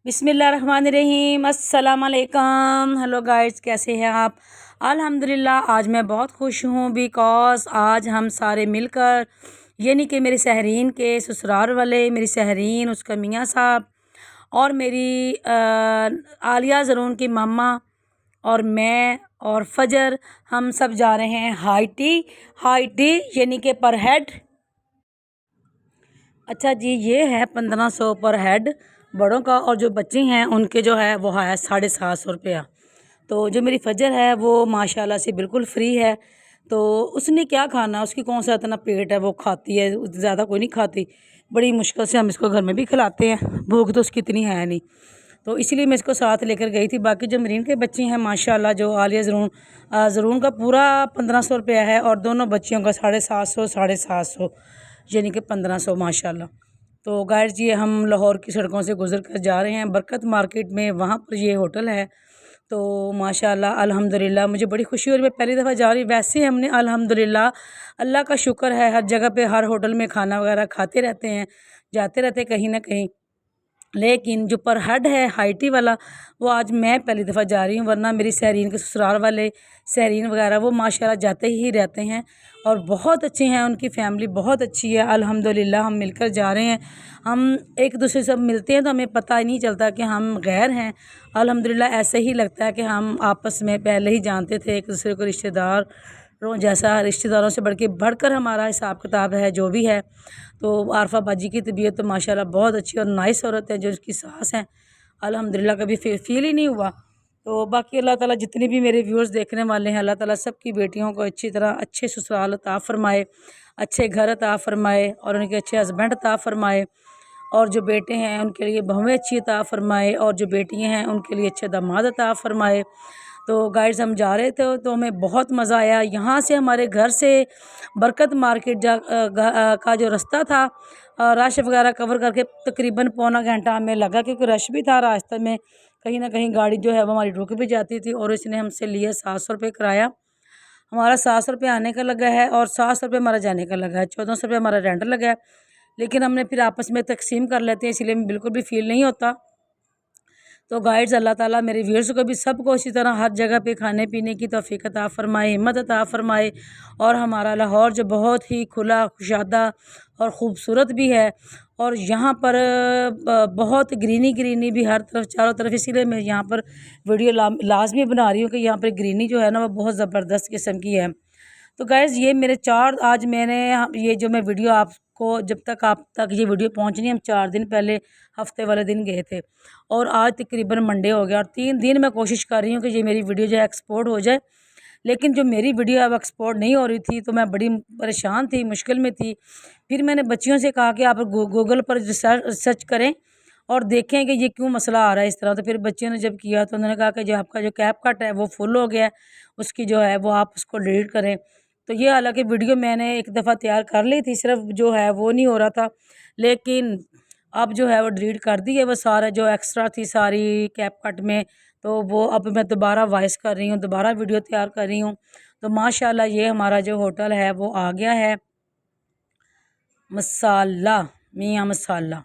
बिस्मिल्लाहिर्रहमानिर्रहीम अस्सलाम वालेकुम। हेलो गाइस, कैसे हैं आप? अल्हम्दुलिल्लाह आज मैं बहुत खुश हूँ बिकॉज़ आज हम सारे मिलकर यानी कि मेरी सहरीन के ससुराल वाले, मेरी सहरीन, उसका मियाँ साहब और मेरी आलिया ज़रून की मम्मा और मैं और फजर, हम सब जा रहे हैं हाईटी यानी कि पर हेड। अच्छा जी, ये है 1500 पर हेड बड़ों का, और जो बच्चे हैं उनके जो है वो है 750 रुपया। तो जो मेरी फजर है वो माशाल्लाह से बिल्कुल फ्री है। तो उसने क्या खाना, उसकी कौन सा इतना पेट है, वो खाती है, ज़्यादा कोई नहीं खाती। बड़ी मुश्किल से हम इसको घर में भी खिलाते हैं, भूख तो उसकी इतनी है नहीं। तो इसीलिए मैं इसको साथ लेकर गई थी। बाकी जो मरीन के बच्चे हैं माशाल्लाह, जो आलिया ज़रून का पूरा 1500 रुपया है, और दोनों बच्चियों का 750 यानी कि 1500 माशाल्लाह। तो गाइस जी, हम लाहौर की सड़कों से गुजर कर जा रहे हैं बरकत मार्केट में, वहाँ पर ये होटल है। तो माशाल्लाह अल्हम्दुलिल्लाह मुझे बड़ी खुशी हो रही है, मैं पहली दफ़ा जा रही। वैसे हमने अल्हम्दुलिल्लाह अल्लाह का शुक्र है, हर जगह पे हर होटल में खाना वगैरह खाते रहते हैं, जाते रहते हैं कहीं ना कहीं। लेकिन जो पर हेड है हाईटी वाला, वो आज मैं पहली दफ़ा जा रही हूँ, वरना मेरी सहरीन के ससुराल वाले सहरीन वगैरह वो माशाल्लाह जाते ही रहते हैं और बहुत अच्छे हैं, उनकी फैमिली बहुत अच्छी है अल्हम्दुलिल्लाह। हम मिलकर जा रहे हैं, हम एक दूसरे से मिलते हैं तो हमें पता ही नहीं चलता कि हम गैर हैं। अल्हम्दुलिल्लाह ऐसे ही लगता है कि हम आपस में पहले ही जानते थे एक दूसरे को, रिश्तेदार जैसा, रिश्तेदारों से बढ़कर हमारा हिसाब किताब है जो भी है। तो आरफा बाजी की तबीयत तो माशाल्लाह बहुत अच्छी और नाइस औरत है, जो उसकी सास हैं अल्हम्दुलिल्लाह कभी फील ही नहीं हुआ। तो बाकी अल्लाह ताला जितने भी मेरे व्यूअर्स देखने वाले हैं, अल्लाह ताला सबकी बेटियों को अच्छी तरह अच्छे ससुराल अता फरमाए, अच्छे घर अता फरमाए, और उनके अच्छे हस्बैंड अता फरमाए, और जो बेटे हैं उनके लिए बहुएं अच्छी अता फरमाए, और जो बेटियां हैं उनके लिए अच्छे दामाद अता फरमाए। तो गाइड्स हम जा रहे थे तो हमें बहुत मज़ा आया। यहाँ से हमारे घर से बरकत मार्केट का जो रास्ता था, रश वगैरह कवर करके तकरीबन पौना घंटा हमें लगा, क्योंकि रश भी था रास्ते में, कहीं ना कहीं गाड़ी जो है वो हमारी रुक भी जाती थी। और इसने हमसे लिया 700 रुपये किराया, हमारा 700 रुपये आने का लगा है और 700 रुपये हमारा जाने का लगा है, 1400 रुपये हमारा रेंट लगा है। लेकिन हमने फिर आपस में तकसीम कर लेते हैं, इसलिए हमें बिल्कुल भी फील नहीं होता। तो गाइड्स अल्लाह ताला मेरे व्यूअर्स को भी सबको इसी तरह हर जगह पे खाने पीने की तौफीक अता फ़रमाए, हिम्मत अता फ़रमाए। और हमारा लाहौर जो बहुत ही खुला खुशादा और ख़ूबसूरत भी है, और यहाँ पर बहुत ग्रीनी भी हर तरफ चारों तरफ, इसीलिए मैं यहाँ पर वीडियो लाजमी बना रही हूँ कि यहाँ पर ग्रीनी जो है ना वो बहुत ज़बरदस्त किस्म की है। तो गैस ये मेरे चार, आज मैंने ये जो मैं वीडियो आपको, जब तक आप तक ये वीडियो पहुंचनी, हम 4 दिन पहले हफ्ते वाले दिन गए थे, और आज तकरीबन मंडे हो गया, और 3 दिन मैं कोशिश कर रही हूँ कि ये मेरी वीडियो जो है एक्सपोर्ट हो जाए। लेकिन जो मेरी वीडियो अब एक्सपोर्ट नहीं हो रही थी, तो मैं बड़ी परेशान थी, मुश्किल में थी। फिर मैंने बच्चियों से कहा कि आप गूगल पर सर्च करें और देखें कि ये क्यों मसला आ रहा है इस तरह। तो फिर बच्चियों ने जब किया तो उन्होंने कहा कि जो आपका जो कैप कट है वो फुल हो गया है, उसकी जो है वो आप उसको डिलीट करें। तो ये हालांकि वीडियो मैंने एक दफ़ा तैयार कर ली थी, सिर्फ जो है वो नहीं हो रहा था, लेकिन अब जो है वो डिलीट कर दी है, वो सारा जो एक्स्ट्रा थी सारी कैप कट में। तो वो अब मैं दोबारा वॉइस कर रही हूँ, दोबारा वीडियो तैयार कर रही हूँ। तो माशाल्लाह ये हमारा जो होटल है वो आ गया है, मसाला मियाँ मसाला।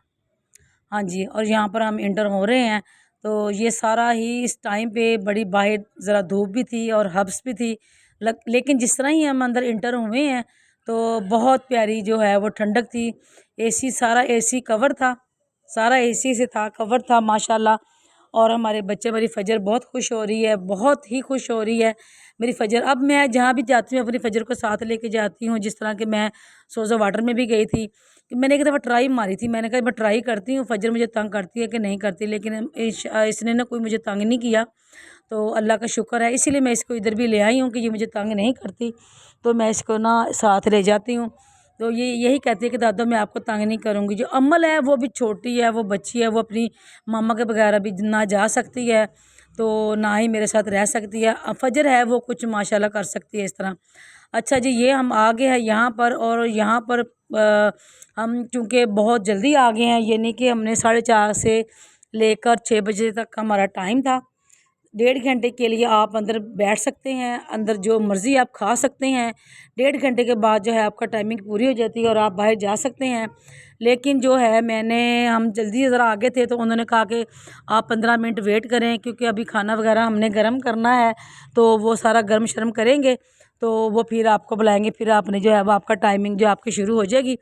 हाँ जी, और यहाँ पर हम इंटर हो रहे हैं। तो ये सारा ही इस टाइम पे बड़ी बाहर ज़रा धूप भी थी और हब्स भी थी, लेकिन जिस तरह ही हम अंदर इंटर हुए हैं तो बहुत प्यारी जो है वो ठंडक थी। एसी, सारा एसी कवर था, सारा एसी से था, कवर था माशाल्लाह। और हमारे बच्चे, मेरी फजर बहुत खुश हो रही है, बहुत ही खुश हो रही है मेरी फजर। अब मैं जहाँ भी जाती हूँ अपनी फजर को साथ लेके जाती हूँ, जिस तरह के मैं सोज़ा वाटर में भी गई थी, कि मैंने एक दफ़ा ट्राई मारी थी, मैंने कहा मैं ट्राई करती हूँ फजर मुझे तंग करती है कि नहीं करती, लेकिन इसने ना कोई मुझे तंग नहीं किया। तो अल्लाह का शुक्र है, इसीलिए मैं इसको इधर भी ले आई हूँ कि ये मुझे तंग नहीं करती, तो मैं इसको ना साथ ले जाती हूँ। तो ये यही कहती है कि दादा मैं आपको तंग नहीं करूँगी। जो अम्मल है वो भी छोटी है, वो बच्ची है, वो अपनी मामा के बगैर भी ना जा सकती है, तो ना ही मेरे साथ रह सकती है। फजर है वो कुछ माशाल्लाह कर सकती है इस तरह। अच्छा जी, ये हम आ गए हैं यहाँ पर, और यहाँ पर हम चूँकि बहुत जल्दी आ गए हैं, यानी कि हमने 4:30 से लेकर 6 बजे तक का हमारा टाइम था। 1.5 घंटे के लिए आप अंदर बैठ सकते हैं, अंदर जो मर्ज़ी आप खा सकते हैं। 1.5 घंटे के बाद जो है आपका टाइमिंग पूरी हो जाती है और आप बाहर जा सकते हैं। लेकिन जो है हम जल्दी ज़रा आगे थे तो उन्होंने कहा कि आप 15 मिनट वेट करें, क्योंकि अभी खाना वगैरह हमने गर्म करना है, तो वो सारा गर्म शर्म करेंगे तो वो फिर आपको बुलाएंगे, फिर आपने जो है वो आपका टाइमिंग जो आपकी शुरू हो जाएगी।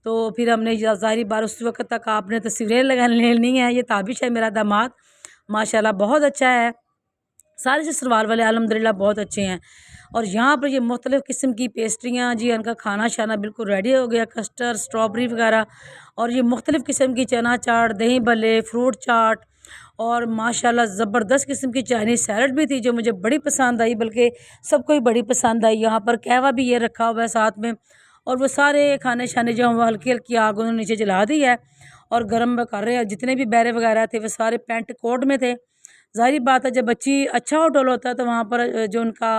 तो फिर हमने ज़ाहिर बार उस वक्त तक आपने तस्वीरें लगा लेनी है। ये ताबिश है मेरा दामाद, माशाल्लाह बहुत अच्छा है। सारे ससुराल वाले अल्हम्दुलिल्लाह बहुत अच्छे हैं। और यहाँ पर ये मुख्तलिफ़ किस्म की पेस्ट्रियाँ जी, उनका खाना शाना बिल्कुल रेडी हो गया, कस्टर्ड, स्ट्रॉबेरी वगैरह, और ये मुख्तलिफ़ किस्म की चना चाट, दही भल्ले, फ्रूट चाट, और माशाल्लाह ज़बरदस्त किस्म की चाइनीज़ सैलड भी थी जो मुझे बड़ी पसंद आई, बल्कि सबको ही बड़ी पसंद आई। यहाँ पर कहवा भी ये रखा हुआ है साथ में, और वो सारे खाने शाने जो हैं हल्की हल्की आग उन्होंने नीचे जला दी है और गर्म कर रहे हैं। जितने भी बैरे वगैरह थे वो सारे पेंट कोट में थे। ज़ाहिर बात है जब बच्ची अच्छा होटल होता है तो वहाँ पर जो उनका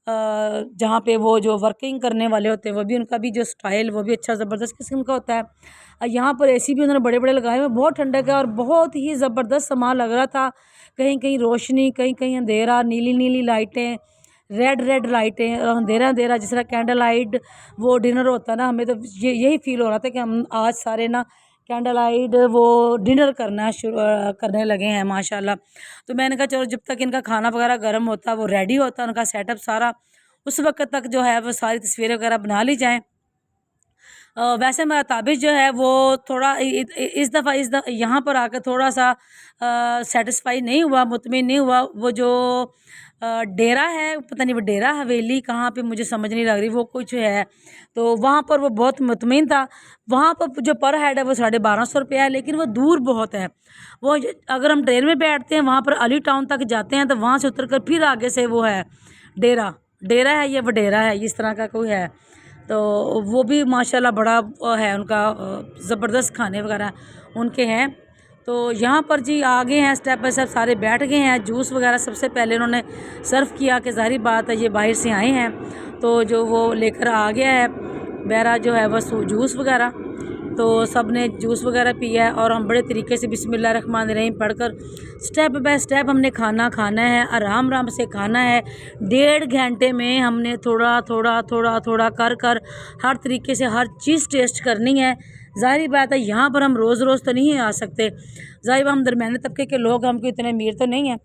जहाँ पे वो जो वर्किंग करने वाले होते हैं वो भी, उनका भी जो स्टाइल वो भी अच्छा ज़बरदस्त किस्म का होता है। यहाँ पर एसी भी उन्होंने बड़े बड़े लगाए हुए, बहुत ठंडक है और बहुत ही ज़बरदस्त सामान लग रहा था। कहीं कहीं रोशनी, कहीं कहीं अंधेरा, नीली नीली लाइटें, रेड रेड लाइटें, अंधेरा अंधेरा, जिस तरह कैंडल लाइट वो डिनर होता है ना, हमें तो यही फील हो रहा था कि हम आज सारे ना कैंडल लाइट वो डिनर करना शुरू करने लगे हैं माशाल्लाह। तो मैंने कहा चलो जब तक इनका खाना वगैरह गर्म होता, वो रेडी होता, उनका सेटअप सारा, उस वक्त तक जो है वो सारी तस्वीरें वगैरह बना ली जाएँ। वैसे मेरा ताबिश जो है वो थोड़ा इस दफ़ा यहाँ पर आकर थोड़ा सा सेटिस्फाई नहीं हुआ, मुतमिन नहीं हुआ। वो जो डेरा है, पता नहीं वो डेरा हवेली कहाँ पे मुझे समझ नहीं लग रही, वो कुछ है, तो वहाँ पर वो बहुत मुतमिन था। वहाँ पर जो पर हेड है वो 1250 रुपया है, लेकिन वो दूर बहुत है। वो अगर हम ट्रेन में बैठते हैं वहाँ पर अली टाउन तक जाते हैं तो वहाँ से उतर कर फिर आगे से वो है डेरा, डेरा है या वडेरा है, इस तरह का कोई है। तो वो भी माशाल्लाह बड़ा है उनका, ज़बरदस्त खाने वगैरह उनके हैं। तो यहाँ पर जी आगे हैं स्टेप बाय स्टेप, सारे बैठ गए हैं। जूस वगैरह सबसे पहले उन्होंने सर्व किया कि ज़ाहिर बात है ये बाहर से आए हैं, तो जो वो लेकर आ गया है बहरा जो है वो जूस वगैरह, तो सब ने जूस वगैरह पिया है। और हम बड़े तरीके से बिस्मिल्लाहिर्रहमानिर्रहीम पढ़कर स्टेप बाय स्टेप हमने खाना खाना है, आराम आराम से खाना है। 1.5 घंटे में हमने थोड़ा थोड़ा थोड़ा थोड़ा कर कर हर तरीके से हर चीज़ टेस्ट करनी है। ज़ाहिर बात है यहाँ पर हम रोज़ रोज़ तो नहीं आ सकते, ज़ाहिर हम दरमियाने तबके के लोग, हमको इतने अमीर तो नहीं हैं।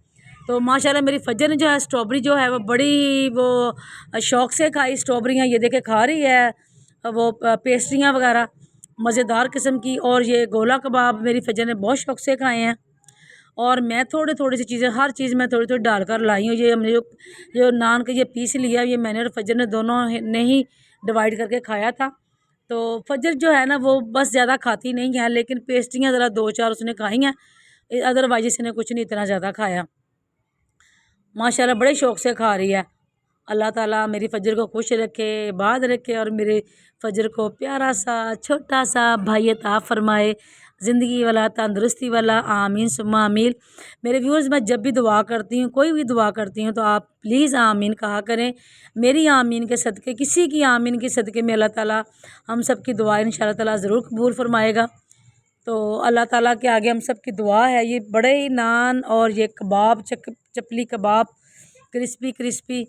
तो माशाल्लाह मेरी फजर ने जो है स्ट्रॉबेरी जो है वो बड़ी वो शौक़ से खाई। स्ट्रॉबेरियाँ ये देखे खा रही है, वो पेस्ट्रियाँ वगैरह मज़ेदार किस्म की, और ये गोला कबाब मेरी फजर ने बहुत शौक़ से खाए हैं। और मैं थोड़ी थोड़ी सी चीज़ें, हर चीज़ में थोड़ी थोड़ी डाल कर लाई हूँ। ये हमने जो नान का ये पीस लिया, ये मैंने और फजर ने दोनों ने ही डिवाइड करके खाया था। तो फजर जो है ना वो बस ज़्यादा खाती नहीं है, लेकिन पेस्ट्रियाँ ज़रा 2-4 उसने खाई हैं, अदरवाइज इसने कुछ नहीं इतना ज़्यादा खाया। माशाल्लाह बड़े शौक़ से खा रही है। अल्लाह ताला मेरी फजर को खुश रखे, बाद रखे, और मेरे फजर को प्यारा सा छोटा सा भाई अता फ़रमाए, ज़िंदगी वाला, तंदुरुस्ती वाला, आमीन सुम्मा आमीन। मेरे व्यूअर्स, मैं जब भी दुआ करती हूँ, कोई भी दुआ करती हूँ, तो आप प्लीज़ आमीन कहा करें। मेरी आमीन के सदक़े, किसी की आमीन के सदक़े में अल्लाह ताला हम सब की दुआ इंशाअल्लाह ताला ज़रूर कबूल फ़रमाएगा। तो अल्लाह ताला के आगे हम सब की दुआ है। ये बड़े ही नान और ये कबाब, चपली कबाब, क्रिस्पी क्रिस्पी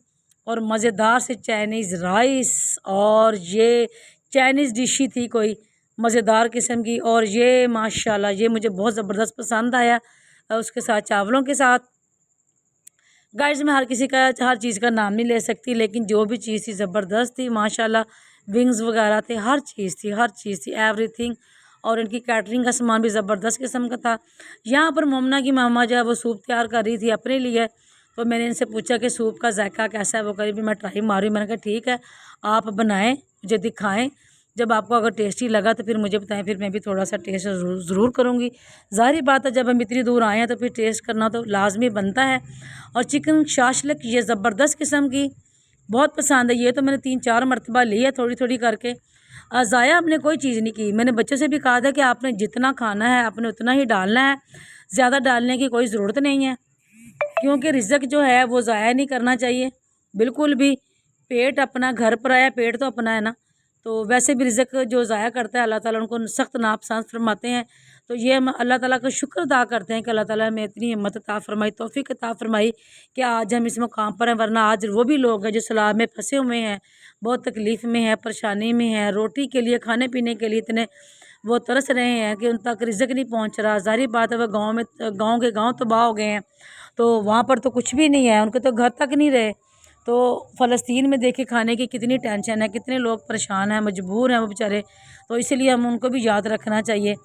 और मज़ेदार से चाइनीज़ राइस, और ये चाइनीज़ डिश ही थी कोई मज़ेदार किस्म की, और ये माशाल्लाह ये मुझे बहुत ज़बरदस्त पसंद आया, उसके साथ चावलों के साथ। गाइस मैं हर किसी का हर चीज़ का नाम नहीं ले सकती, लेकिन जो भी चीज़ थी ज़बरदस्त थी माशाल्लाह। विंग्स वगैरह थे, हर चीज़ थी, हर चीज़ थी, एवरीथिंग। और इनकी कैटरिंग का सामान भी ज़बरदस्त किस्म का था। यहाँ पर मोमना की मामा जो है वो सूप तैयार कर रही थी अपने लिए, तो मैंने इनसे पूछा कि सूप का जायका कैसा है। वो करी भी मैं ट्राई मारी, मैंने कहा ठीक है आप बनाएं, मुझे दिखाएं, जब आपको अगर टेस्टी लगा तो फिर मुझे बताएं, फिर मैं भी थोड़ा सा टेस्ट ज़रूर करूँगी। ज़ाहिर बात है जब हम इतनी दूर आए हैं तो फिर टेस्ट करना तो लाजमी बनता है। और चिकन शाशलिक ये ज़बरदस्त किस्म की बहुत पसंद है। ये तो मैंने 3-4 मरतबा ली है थोड़ी थोड़ी करके। ज़ाया हमने कोई चीज़ नहीं की। मैंने बच्चों से भी कहा था कि आपने जितना खाना है आपने उतना ही डालना है, ज़्यादा डालने की कोई ज़रूरत नहीं है, क्योंकि रिज़्क़ जो है वो ज़ाया नहीं करना चाहिए बिल्कुल भी। पेट अपना घर पर आया, पेट तो अपना है ना। तो वैसे भी रिज़्क़ जो ज़ाया करता है अल्लाह ताला उनको सख्त नापसंद फरमाते हैं। तो ये हम अल्लाह ताला का शुक्र अदा करते हैं कि अल्लाह ताला हमें इतनी हिम्मत अता फ़रमाई, तौफ़ीक अता फ़रमाई कि आज हम इस मुकाम पर हैं। वरना आज वो भी लोग हैं जो सैलाब में फंसे हुए हैं, बहुत तकलीफ़ में है, परेशानी में है, रोटी के लिए, खाने पीने के लिए इतने वो तरस रहे हैं कि उन तक रिज़्क़ नहीं पहुंच रहा। ज़ाहिर बात है वो गांव में, गांव के गांव तबाह हो गए हैं, तो वहाँ पर तो कुछ भी नहीं है, उनके तो घर तक नहीं रहे। तो फ़लस्तीन में देखिए खाने की कितनी टेंशन है, कितने लोग परेशान हैं, मजबूर हैं वो बेचारे। तो इसीलिए हम उनको भी याद रखना चाहिए।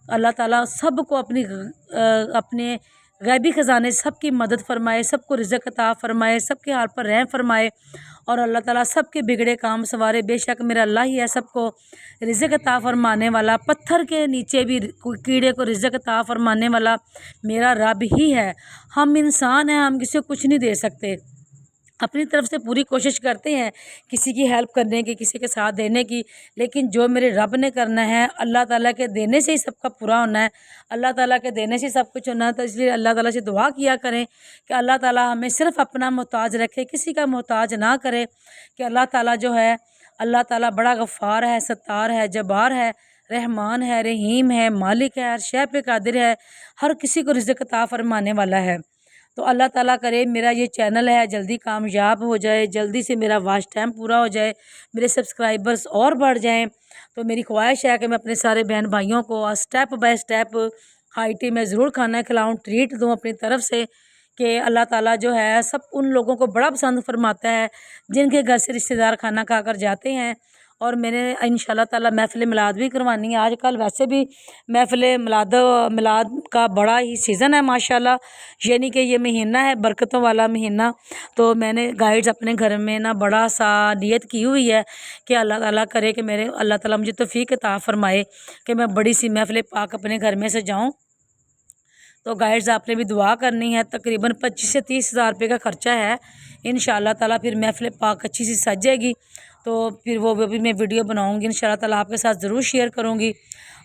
अल्लाह ताला सबको अपने गैबी ख़जाने सबकी मदद फ़रमाए, सबको रिज़्क़ अता फ़रमाए, सबके हाल पर रहम फ़रमाए और अल्लाह ताला सबके बिगड़े काम संवारे। बेशक मेरा अल्लाह ही है सबको रिज़्क़ अता फ़रमाने वाला, पत्थर के नीचे भी कीड़े को रिज़्क़ अता फ़रमाने वाला मेरा रब ही है। हम इंसान हैं, हम किसी को कुछ नहीं दे सकते। अपनी तरफ से पूरी कोशिश करते हैं किसी की हेल्प करने की, किसी के साथ देने की, लेकिन जो मेरे रब ने करना है, अल्लाह ताला के देने से ही सबका पूरा होना है, अल्लाह ताला के देने से सब कुछ होना है। तो इसलिए अल्लाह ताला से दुआ किया करें कि अल्लाह ताला हमें सिर्फ़ अपना मोहताज रखे, किसी का मोहताज ना करे। कि अल्लाह ताला जो है, अल्लाह ताला बड़ा गफ़ार है, सत्तार है, जब्बार है, रहमान है, रहीम है, मालिक है, हर शय पे कादिर है, हर किसी को रिज़्क़ अता फ़रमाने वाला है। तो अल्लाह ताला करे मेरा ये चैनल है जल्दी कामयाब हो जाए, जल्दी से मेरा वॉच टाइम पूरा हो जाए, मेरे सब्सक्राइबर्स और बढ़ जाएं। तो मेरी ख्वाहिश है कि मैं अपने सारे बहन भाइयों को step by step high tea में ज़रूर खाना खिलाऊँ, ट्रीट दूँ अपनी तरफ से। कि अल्लाह ताला जो है सब उन लोगों को बड़ा पसंद फरमाता है जिनके घर से रिश्तेदार खाना खाकर जाते हैं। और मैंने इंशाल्लाह ताला महफ़िल मिलाद भी करवानी है। आजकल वैसे भी महफ़िल मिलाद का बड़ा ही सीज़न है माशाल्लाह, यानी कि ये महीना है बरकतों वाला महीना। तो मैंने गाइड्स अपने घर में ना बड़ा सा नियत की हुई है कि अल्लाह ताला करे कि मेरे अल्लाह ताला मुझे तौफ़ीक अता फ़रमाए कि मैं बड़ी सी महफ़िल पाक अपने घर में सजाऊँ। तो गाइड्स आपने भी दुआ करनी है। तकरीबन 25 से 30 हज़ार रुपये का ख़र्चा है। इंशाल्लाह ताला फिर महफ़िल पाक अच्छी सी सज जाएगी, तो फिर वो भी मैं वीडियो बनाऊँगी इंशाल्लाह ताला, आपके साथ ज़रूर शेयर करूँगी।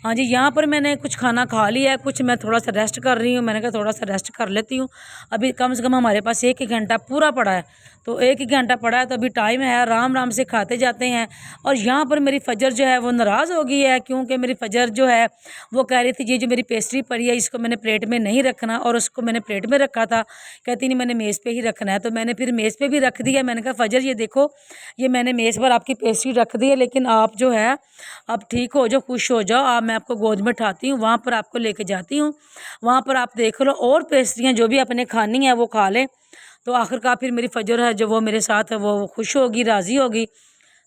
हाँ जी, यहाँ पर मैंने कुछ खाना खा लिया है, कुछ मैं थोड़ा सा रेस्ट कर रही हूँ। मैंने कहा थोड़ा सा रेस्ट कर लेती हूँ। अभी कम से कम हमारे पास 1 ही घंटा पूरा पड़ा है, तो 1 ही घंटा पड़ा है, तो अभी टाइम है, आराम आराम से खाते जाते हैं। और यहाँ पर मेरी फ़जर जो है वो नाराज़ हो गई है, क्योंकि मेरी फ़जर जो है वो कह रही थी ये जो मेरी पेस्ट्री पड़ी है इसको मैंने प्लेट में नहीं रखना, और उसको मैंने प्लेट में रखा था, कहती नहीं मैंने मेज़ पे ही रखना है। तो मैंने फिर मेज़ पे भी रख दिया। मैंने कहा फ़जर ये देखो, ये मैंने मेज़ पर आपकी पेस्ट्री रख दी है, लेकिन आप जो है अब ठीक हो जाओ, खुश हो जाओ, आप मैं आपको गोद में उठाती हूँ, वहाँ पर आपको लेके जाती हूँ, वहाँ पर आप देख लो और पेस्ट्रियाँ जो भी आपने खानी है वो खा लें। तो आखिरकार फिर मेरी फ़जर है जो वो मेरे साथ है वो खुश होगी, राज़ी होगी।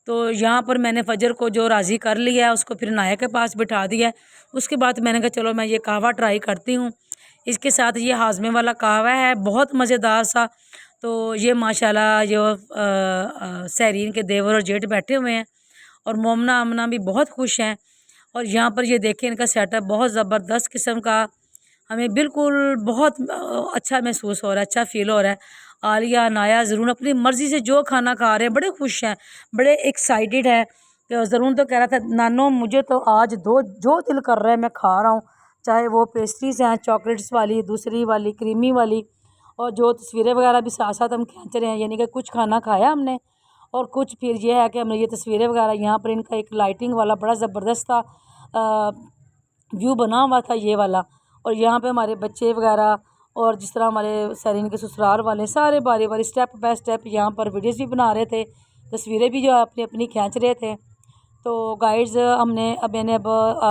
तो यहाँ पर मैंने फ़जर को जो राज़ी कर लिया है उसको फिर नाया के पास बिठा दिया है। उसके बाद मैंने कहा चलो मैं ये कहवा ट्राई करती हूँ। इसके साथ ये हाज़मे वाला कहवा है, बहुत मज़ेदार सा। तो ये माशाल्लाह जो सहरीन के देवर और जेठ बैठे हुए हैं, और मोमना आमना भी बहुत खुश हैं। और यहाँ पर ये देखें इनका सेटअप बहुत ज़बरदस्त किस्म का, हमें बिल्कुल बहुत अच्छा महसूस हो रहा है, अच्छा फ़ील हो रहा है। आलिया नाया ज़रून अपनी मर्ज़ी से जो खाना खा रहे हैं, बड़े खुश हैं, बड़े एक्साइटेड है। कि ज़रून तो कह रहा था नानो मुझे तो आज दो जो दिल कर रहा है मैं खा रहा हूँ, चाहे वो पेस्ट्रीज़ हैं चॉकलेट्स वाली, दूसरी वाली क्रीमी वाली, और जो तस्वीरें वगैरह भी साथ साथ हम खींच रहे हैं। यानी कि कुछ खाना खाया हमने और कुछ फिर ये है कि हमने ये तस्वीरें वगैरह, यहाँ पर इनका एक लाइटिंग वाला बड़ा ज़बरदस्त था व्यू बना हुआ था ये वाला। और यहाँ पे हमारे बच्चे वगैरह और जिस तरह हमारे सहरीन के ससुराल वाले सारे बारी बारी स्टेप बाय स्टेप यहाँ पर वीडियोस भी बना रहे थे, तस्वीरें भी जो अपनी अपनी खींच रहे थे। तो गाइड्स मैंने अब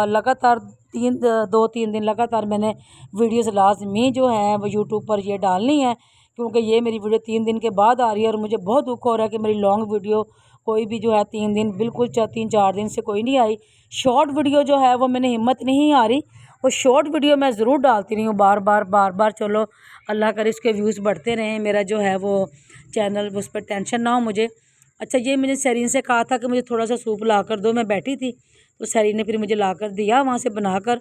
लगातार 2-3 दिन लगातार मैंने वीडियोस लाजमी जो है वो यूट्यूब पर ये डालनी है, क्योंकि ये मेरी वीडियो 3 दिन के बाद आ रही है। और मुझे बहुत दुख हो रहा है कि मेरी लॉन्ग वीडियो कोई भी जो है 3 दिन बिल्कुल 3-4 दिन से कोई नहीं आई। शॉर्ट वीडियो जो है वो मैंने हिम्मत नहीं आ रही, वो शॉर्ट वीडियो मैं ज़रूर डालती रही हूँ बार बार। चलो अल्लाह करे इसके व्यूज़ बढ़ते रहें, मेरा जो है वो चैनल उस पर टेंशन ना हो मुझे। अच्छा, ये मैंने सरीन से कहा था कि मुझे थोड़ा सा सूप ला कर दो, मैं बैठी थी तो सरीन ने फिर मुझे ला कर दिया वहाँ से बनाकर।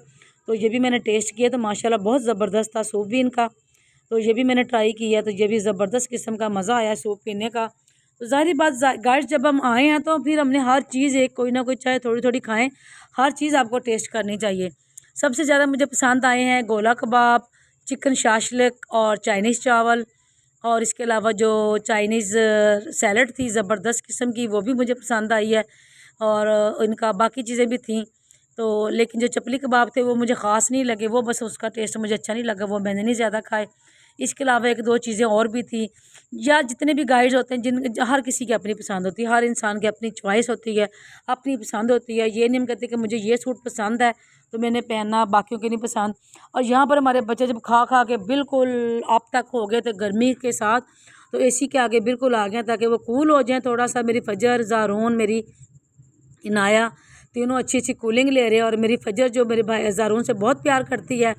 तो ये भी मैंने टेस्ट किया तो माशाल्लाह बहुत ज़बरदस्त था सूप भी इनका। तो ये भी मैंने ट्राई किया, तो ये भी ज़बरदस्त किस्म का मज़ा आया सूप पीने का। तो ज़ाहिर बात गाइस जब हम आए हैं तो फिर हमने हर चीज़ एक कोई ना कोई चाहे थोड़ी थोड़ी खाएं, हर चीज़ आपको टेस्ट करनी चाहिए। सबसे ज़्यादा मुझे पसंद आए हैं गोला कबाब, चिकन शाशलिक और चाइनीज़ चावल, और इसके अलावा जो चाइनीज़ सैलड थी ज़बरदस्त किस्म की वो भी मुझे पसंद आई है। और इनका बाकी चीज़ें भी थी, तो लेकिन जो चपली कबाब थे वो मुझे ख़ास नहीं लगे, वो बस उसका टेस्ट मुझे अच्छा नहीं लगा, वो मैंने नहीं ज़्यादा खाए। इसके अलावा एक दो चीज़ें और भी थी। या जितने भी गाइड्स होते हैं जिन हर किसी की अपनी पसंद होती है, हर इंसान की अपनी चॉइस होती है, अपनी पसंद होती है। ये नहीं हम कहते कि मुझे ये सूट पसंद है तो मैंने पहनना, बाकियों के नहीं पसंद। और यहाँ पर हमारे बच्चे जब खा खा के बिल्कुल अब तक हो गए थे गर्मी के साथ, तो एसी के आगे बिल्कुल आ गए ताकि वो कूल हो जाएं थोड़ा सा। मेरी फजर, ज़ारून, मेरी इनाया तीनों अच्छी अच्छी कूलिंग ले रहे हैं। और मेरी फजर जो मेरे भाई ज़ारून से बहुत प्यार करती है,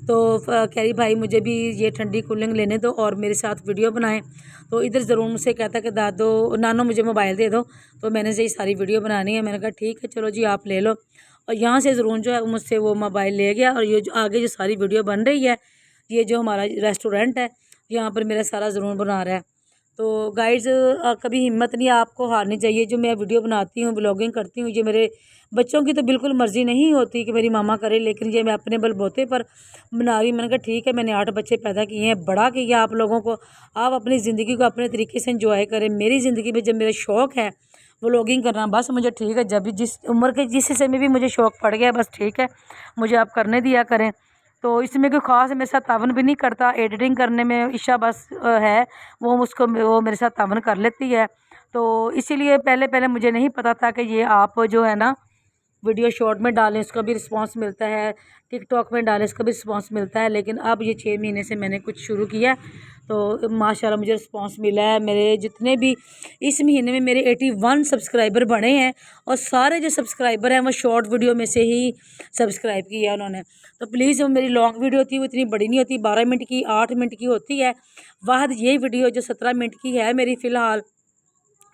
तो कह रही भाई मुझे भी ये ठंडी कूलिंग लेने दो और मेरे साथ वीडियो बनाएं। तो इधर ज़रूर मुझसे कहता कि दादो नानो मुझे मोबाइल दे दो, तो मैंने से ये सारी वीडियो बनानी है। मैंने कहा ठीक है चलो जी आप ले लो। और यहाँ से ज़रूर जो है मुझसे वो मोबाइल ले गया। और ये जो आगे जो सारी वीडियो बन रही है, ये जो हमारा रेस्टोरेंट है यहाँ पर मेरा सारा ज़रूर बना रहा है। तो गाइड्स कभी हिम्मत नहीं आपको हारनी चाहिए। जो मैं वीडियो बनाती हूँ, ब्लॉगिंग करती हूँ, ये मेरे बच्चों की तो बिल्कुल मर्ज़ी नहीं होती कि मेरी मामा करे, लेकिन ये मैं अपने बलबूते पर बना रही। मैंने कहा ठीक है, मैंने 8 बच्चे पैदा किए हैं, बड़ा किया आप लोगों को, आप अपनी ज़िंदगी को अपने तरीके से इंजॉय करें। मेरी ज़िंदगी में जब मेरा शौक़ है व्लॉगिंग करना, बस मुझे ठीक है, जब भी जिस उम्र के जिस हिस्से में भी मुझे शौक़ पड़ गया बस ठीक है, मुझे आप करने दिया करें। तो इसमें कोई ख़ास मेरे साथ तावन भी नहीं करता। एडिटिंग करने में ईशा बस है वो मेरे साथ तावन कर लेती है। तो इसीलिए पहले पहले मुझे नहीं पता था कि ये आप जो है ना वीडियो शॉर्ट में डालें उसका भी रिस्पांस मिलता है, टिकटॉक में डालें उसका भी रिस्पांस मिलता है। लेकिन अब ये 6 महीने से मैंने कुछ शुरू किया, तो माशाल्लाह मुझे रिस्पांस मिला है। मेरे जितने भी इस महीने में मेरे 81 सब्सक्राइबर बने हैं, और सारे जो सब्सक्राइबर हैं वो शॉर्ट वीडियो में से ही सब्सक्राइब किया उन्होंने। तो प्लीज़ जो मेरी लॉन्ग वीडियो होती है वो इतनी बड़ी नहीं होती, 12 मिनट की 8 मिनट की होती है। वाहद ये वीडियो जो 17 मिनट की है मेरी फ़िलहाल,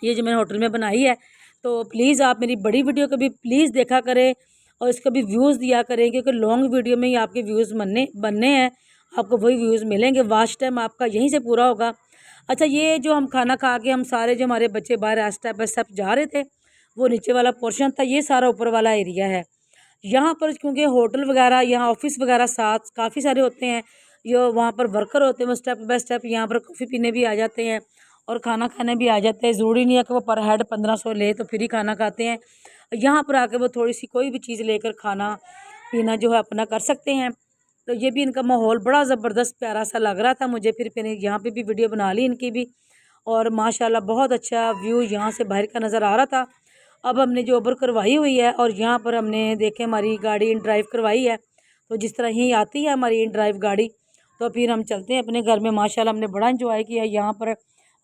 ये जो मैंने होटल में बनाई है, तो प्लीज़ आप मेरी बड़ी वीडियो को भी प्लीज़ देखा करें और इसका भी व्यूज़ दिया करें, क्योंकि लॉन्ग वीडियो में ही आपके व्यूज़ बनने हैं, आपको वही व्यूज़ मिलेंगे, वॉच टाइम आपका यहीं से पूरा होगा। अच्छा, ये जो हम खाना खा के हम सारे जो हमारे बच्चे बाहर स्टेप बाय स्टेप जा रहे थे, वो नीचे वाला पोर्शन था, ये सारा ऊपर वाला एरिया है। यहाँ पर क्योंकि होटल वगैरह, यहाँ ऑफिस वगैरह साथ काफ़ी सारे होते हैं, जो वहाँ पर वर्कर होते हैं वो स्टेप बाय स्टेप यहाँ पर कॉफ़ी पीने भी आ जाते हैं और खाना खाने भी आ जाते हैं। ज़रूरी नहीं है कि वो पर हेड 1500 ले तो फिर ही खाना खाते हैं। यहाँ पर आके वो थोड़ी सी कोई भी चीज़ लेकर खाना पीना जो है अपना कर सकते हैं। तो ये भी इनका माहौल बड़ा ज़बरदस्त प्यारा सा लग रहा था मुझे। फिर मैंने यहाँ पे भी वीडियो बना ली इनकी भी, और माशाल्लाह बहुत अच्छा व्यू यहाँ से बाहर का नज़र आ रहा था। अब हमने जो उबर करवाई हुई है और यहाँ पर हमने देखे हमारी गाड़ी इन ड्राइव करवाई है, तो जिस तरह ही आती है हमारी इन ड्राइव गाड़ी, तो फिर हम चलते हैं अपने घर में। माशाल्लाह हमने बड़ा इंजॉय किया। यहाँ पर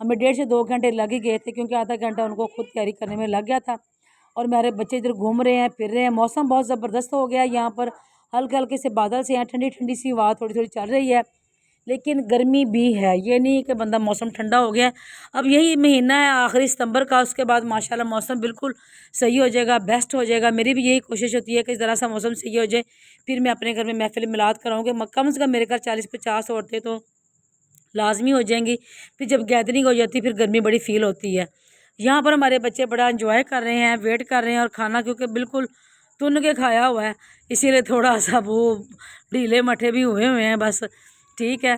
हमें 1.5 से 2 घंटे लग ही गए थे, क्योंकि आधा घंटा उनको खुद तैयारी करने में लग गया था। और मेरे बच्चे इधर घूम रहे हैं, फिर रहे हैं। मौसम बहुत ज़बरदस्त हो गया यहाँ पर, हल्के हल्के से बादल से हैं, ठंडी ठंडी सी हवा थोड़ी थोड़ी चल रही है, लेकिन गर्मी भी है। ये नहीं कि बंदा मौसम ठंडा हो गया। अब यही महीना है आखिरी सितंबर का, उसके बाद माशाल्लाह मौसम बिल्कुल सही हो जाएगा, बेस्ट हो जाएगा। मेरी भी यही कोशिश होती है कि ज़रा सा मौसम सही हो जाए, फिर मैं अपने घर में महफिल मिलाद कराऊँगी। कम से कम मेरे घर 40-50 औरतें तो लाजमी हो जाएंगी। फिर जब गैदरिंग हो जाती है फिर गर्मी बड़ी फ़ील होती है। यहाँ पर हमारे बच्चे बड़ा इंजॉय कर रहे हैं, वेट कर रहे हैं, और खाना क्योंकि बिल्कुल तुन के खाया हुआ है, इसीलिए थोड़ा सा वो ढीले मठे भी हुए हैं बस। ठीक है,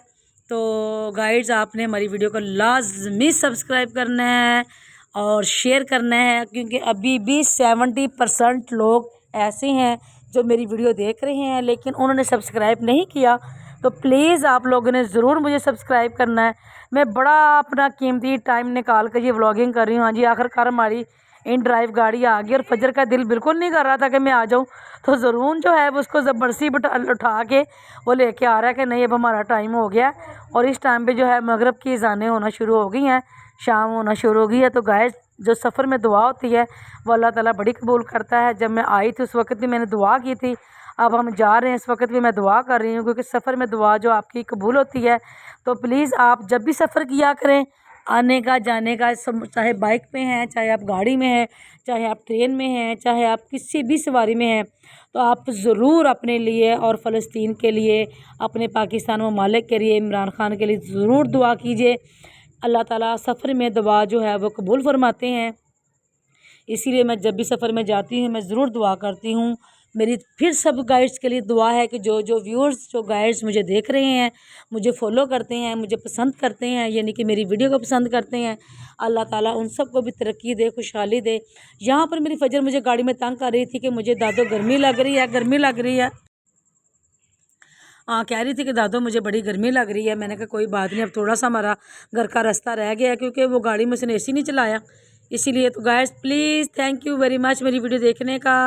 तो गाइड्स आपने हमारी वीडियो को लाजमी सब्सक्राइब करना है और शेयर करना है, क्योंकि अभी भी 70% लोग ऐसे हैं जो मेरी वीडियो देख रहे हैं लेकिन उन्होंने सब्सक्राइब नहीं किया। तो प्लीज़ आप लोगों ने ज़रूर मुझे सब्सक्राइब करना है। मैं बड़ा अपना कीमती टाइम निकाल कर ये व्लॉगिंग कर रही हूँ। हाँ जी, आखिरकार हमारी इन ड्राइव गाड़ी आ गई, और फजर का दिल बिल्कुल नहीं कर रहा था कि मैं आ जाऊँ, तो ज़रूर जो है वो उसको ज़बरदस्ती उठा के वो लेके आ रहा है कि नहीं अब हमारा टाइम हो गया। और इस टाइम पे जो है मगरिब की अज़ानें होना शुरू हो गई हैं, शाम होना शुरू हो गई है। तो गाइस, जो सफ़र में दुआ होती है वो अल्लाह ताला बड़ी कबूल करता है। जब मैं आई थी उस वक्त भी मैंने दुआ की थी, अब हम जा रहे हैं इस वक्त भी मैं दुआ कर रही हूँ, क्योंकि सफ़र में दुआ जो आपकी कबूल होती है। तो प्लीज़ आप जब भी सफ़र किया करें, आने का जाने का, चाहे बाइक में हैं, चाहे आप गाड़ी में हैं, चाहे आप ट्रेन में हैं, चाहे आप किसी भी सवारी में हैं, तो आप ज़रूर अपने लिए और फ़लस्तीन के लिए, अपने पाकिस्तान ममालिक के लिए, इमरान ख़ान के लिए ज़रूर दुआ कीजिए। अल्लाह ताला सफ़र में दुआ जो है वो कबूल फरमाते हैं। इसीलिए मैं जब भी सफ़र में जाती हूँ मैं ज़रूर दुआ करती हूँ। मेरी फिर सब गाइड्स के लिए दुआ है कि जो जो व्यूअर्स, जो गाइड्स मुझे देख रहे हैं, मुझे फॉलो करते हैं, मुझे पसंद करते हैं, यानी कि मेरी वीडियो को पसंद करते हैं, अल्लाह ताला उन सब को भी तरक्की दे, खुशहाली दे। यहाँ पर मेरी फजर मुझे गाड़ी में तंग कर रही थी कि मुझे दादो गर्मी लग रही है, गर्मी लग रही है। कह रही थी कि दादो मुझे बड़ी गर्मी लग रही है। मैंने कहा कोई बात नहीं, अब थोड़ा सा हमारा घर का रास्ता रह गया है क्योंकि वो गाड़ी में उसने AC नहीं चलाया, इसीलिए। तो guys please thank you very much मेरी वीडियो देखने का।